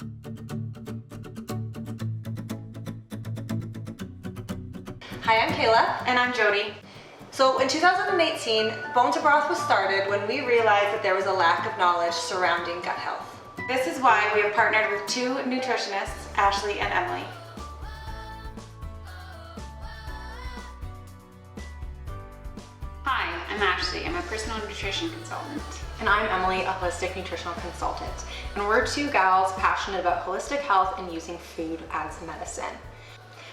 Hi, I'm Kayla. And I'm Jody. So in 2018, Bone to Broth was started when we realized that there was a lack of knowledge surrounding gut health. This is why we have partnered with two nutritionists, Ashley and Emily. Hi, I'm Ashley. I'm a personal nutrition consultant. And I'm Emily, a holistic nutritional consultant. And we're two gals passionate about holistic health and using food as medicine.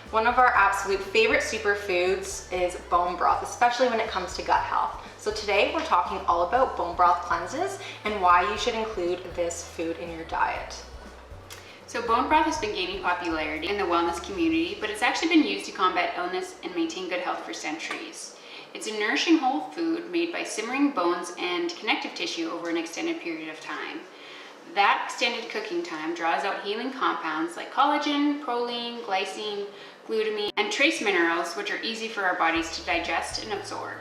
One of our absolute favorite superfoods is bone broth, especially when it comes to gut health. So today we're talking all about bone broth cleanses and why you should include this food in your diet. So bone broth has been gaining popularity in the wellness community, but it's actually been used to combat illness and maintain good health for centuries. It's a nourishing whole food made by simmering bones and connective tissue over an extended period of time. That extended cooking time draws out healing compounds like collagen, proline, glycine, glutamine, and trace minerals, which are easy for our bodies to digest and absorb.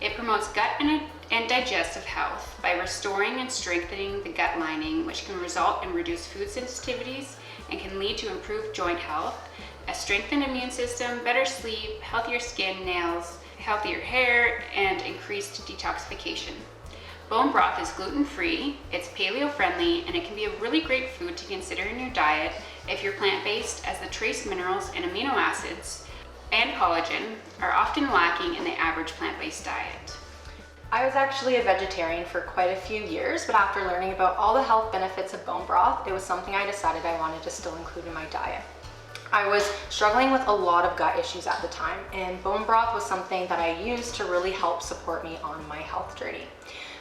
It promotes gut and digestive health by restoring and strengthening the gut lining, which can result in reduced food sensitivities and can lead to improved joint health, a strengthened immune system, better sleep, healthier skin, nails, healthier hair, and increased detoxification. Bone broth is gluten-free, it's paleo-friendly, and it can be a really great food to consider in your diet if you're plant-based, as the trace minerals and amino acids and collagen are often lacking in the average plant-based diet. I was actually a vegetarian for quite a few years, but after learning about all the health benefits of bone broth, it was something I decided I wanted to still include in my diet. I was struggling with a lot of gut issues at the time, and bone broth was something that I used to really help support me on my health journey.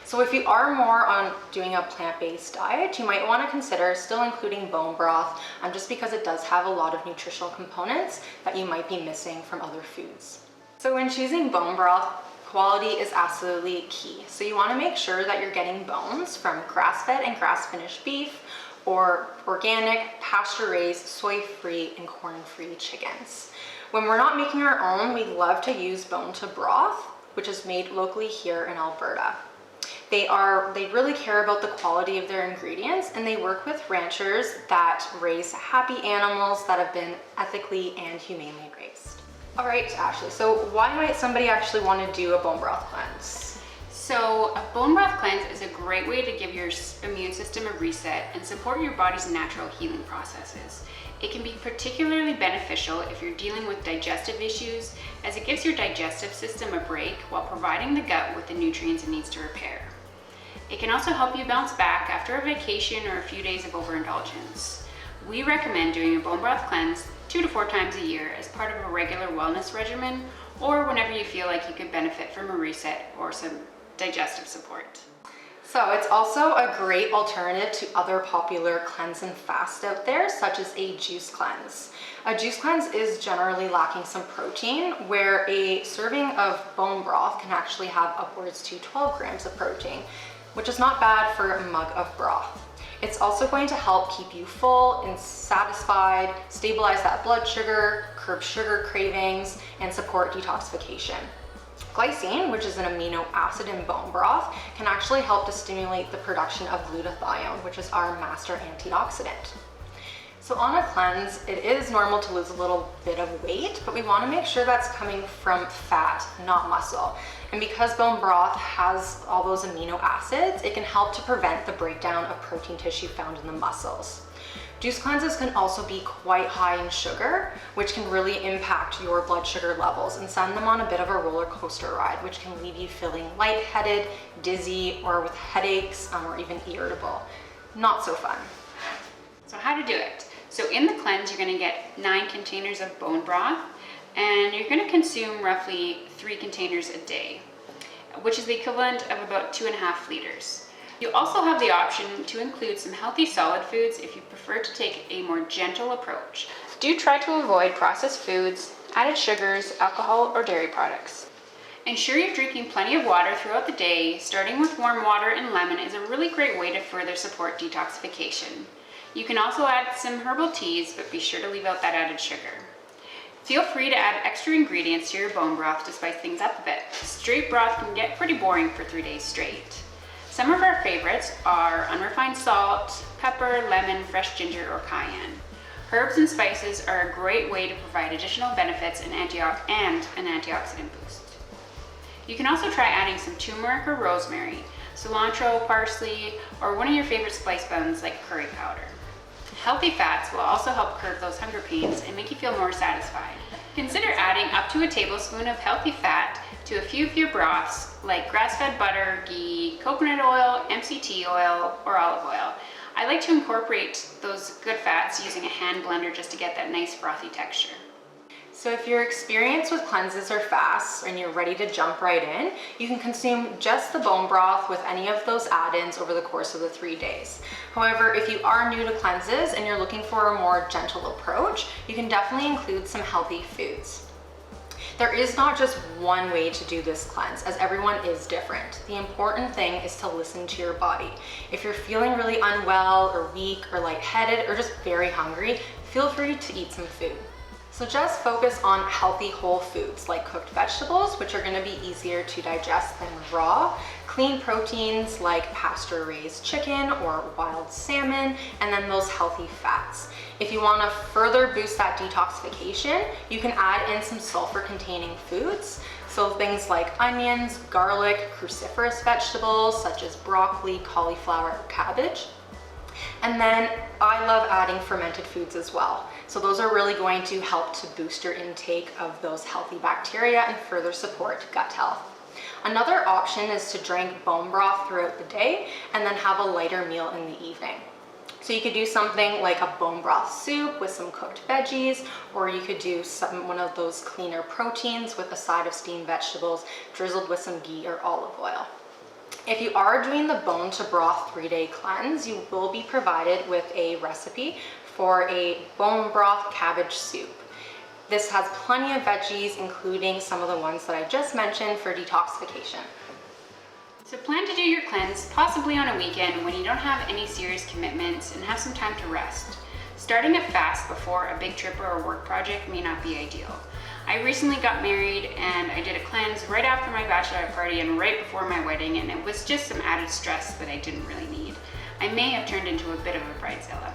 So if you are more on doing a plant-based diet, you might want to consider still including bone broth, just because it does have a lot of nutritional components that you might be missing from other foods. So when choosing bone broth, quality is absolutely key. So you want to make sure that you're getting bones from grass-fed and grass-finished beef, or organic, pasture-raised, soy-free, and corn-free chickens. When we're not making our own, we love to use bone to broth, which is made locally here in Alberta. They really care about the quality of their ingredients, and they work with ranchers that raise happy animals that have been ethically and humanely raised. All right, Ashley, so why might somebody actually want to do a bone broth cleanse? So a bone broth cleanse is a great way to give your immune system a reset and support your body's natural healing processes. It can be particularly beneficial if you're dealing with digestive issues, as it gives your digestive system a break while providing the gut with the nutrients it needs to repair. It can also help you bounce back after a vacation or a few days of overindulgence. We recommend doing a bone broth cleanse 2 to 4 times a year as part of a regular wellness regimen, or whenever you feel like you could benefit from a reset or some digestive support. So it's also a great alternative to other popular cleanse and fast out there, such as a juice cleanse. A juice cleanse is generally lacking some protein, where a serving of bone broth can actually have upwards to 12 grams of protein, which is not bad for a mug of broth. It's also going to help keep you full and satisfied, stabilize that blood sugar, curb sugar cravings, and support detoxification. Glycine, which is an amino acid in bone broth, can actually help to stimulate the production of glutathione, which is our master antioxidant. So on a cleanse, it is normal to lose a little bit of weight, but we want to make sure that's coming from fat, not muscle. And because bone broth has all those amino acids, it can help to prevent the breakdown of protein tissue found in the muscles. Juice cleanses can also be quite high in sugar, which can really impact your blood sugar levels and send them on a bit of a roller coaster ride, which can leave you feeling lightheaded, dizzy, or with headaches, or even irritable. Not so fun. So how to do it? So in the cleanse, you're going to get 9 containers of bone broth, and you're going to consume roughly 3 containers a day, which is the equivalent of about 2.5 liters. You also have the option to include some healthy solid foods if you prefer to take a more gentle approach. Do try to avoid processed foods, added sugars, alcohol, or dairy products. Ensure you're drinking plenty of water throughout the day. Starting with warm water and lemon is a really great way to further support detoxification. You can also add some herbal teas, but be sure to leave out that added sugar. Feel free to add extra ingredients to your bone broth to spice things up a bit. Straight broth can get pretty boring for 3 days straight. Some of our favorites are unrefined salt, pepper, lemon, fresh ginger, or cayenne. Herbs and spices are a great way to provide additional benefits and an antioxidant boost. You can also try adding some turmeric or rosemary, cilantro, parsley, or one of your favorite spice blends like curry powder. Healthy fats will also help curb those hunger pains and make you feel more satisfied. Consider adding up to a tablespoon of healthy fat to a few of your broths like grass-fed butter, ghee, coconut oil, MCT oil, or olive oil. I like to incorporate those good fats using a hand blender just to get that nice frothy texture. So if you're experienced with cleanses or fasts and you're ready to jump right in, you can consume just the bone broth with any of those add-ins over the course of the 3 days. However, if you are new to cleanses and you're looking for a more gentle approach, you can definitely include some healthy foods. There is not just one way to do this cleanse, as everyone is different. The important thing is to listen to your body. If you're feeling really unwell or weak or lightheaded or just very hungry, feel free to eat some food. So just focus on healthy whole foods like cooked vegetables, which are going to be easier to digest than raw, clean proteins like pasture-raised chicken or wild salmon, and then those healthy fats. If you want to further boost that detoxification, you can add in some sulfur-containing foods. So things like onions, garlic, cruciferous vegetables such as broccoli, cauliflower, or cabbage. And then I love adding fermented foods as well. So those are really going to help to boost your intake of those healthy bacteria and further support gut health. Another option is to drink bone broth throughout the day and then have a lighter meal in the evening. So you could do something like a bone broth soup with some cooked veggies, or you could do one of those cleaner proteins with a side of steamed vegetables drizzled with some ghee or olive oil. If you are doing the bone to broth 3-day cleanse, you will be provided with a recipe for a bone broth cabbage soup. This has plenty of veggies, including some of the ones that I just mentioned for detoxification. So plan to do your cleanse possibly on a weekend when you don't have any serious commitments and have some time to rest. Starting a fast before a big trip or a work project may not be ideal. I recently got married and I did a cleanse right after my bachelorette party and right before my wedding, and it was just some added stress that I didn't really need. I may have turned into a bit of a bridezilla.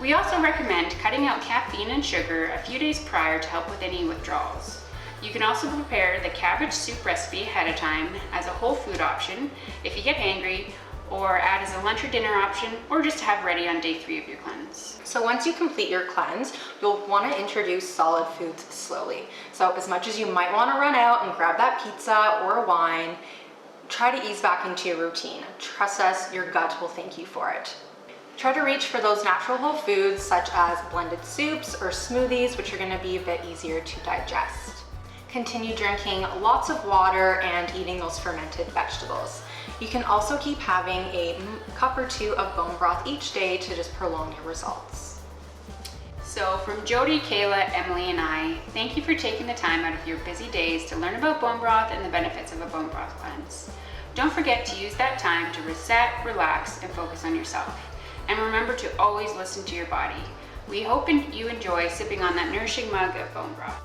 We also recommend cutting out caffeine and sugar a few days prior to help with any withdrawals. You can also prepare the cabbage soup recipe ahead of time as a whole food option if you get hangry, or add as a lunch or dinner option, or just to have ready on day 3 of your cleanse. So once you complete your cleanse, you'll want to introduce solid foods slowly. So as much as you might want to run out and grab that pizza or a wine, try to ease back into your routine. Trust us, your gut will thank you for it. Try to reach for those natural whole foods such as blended soups or smoothies, which are going to be a bit easier to digest. Continue drinking lots of water and eating those fermented vegetables. You can also keep having a cup or 2 of bone broth each day to just prolong your results. So from Jody, Kayla, Emily, and I, thank you for taking the time out of your busy days to learn about bone broth and the benefits of a bone broth cleanse. Don't forget to use that time to reset, relax, and focus on yourself. And remember to always listen to your body. We hope you enjoy sipping on that nourishing mug of bone broth.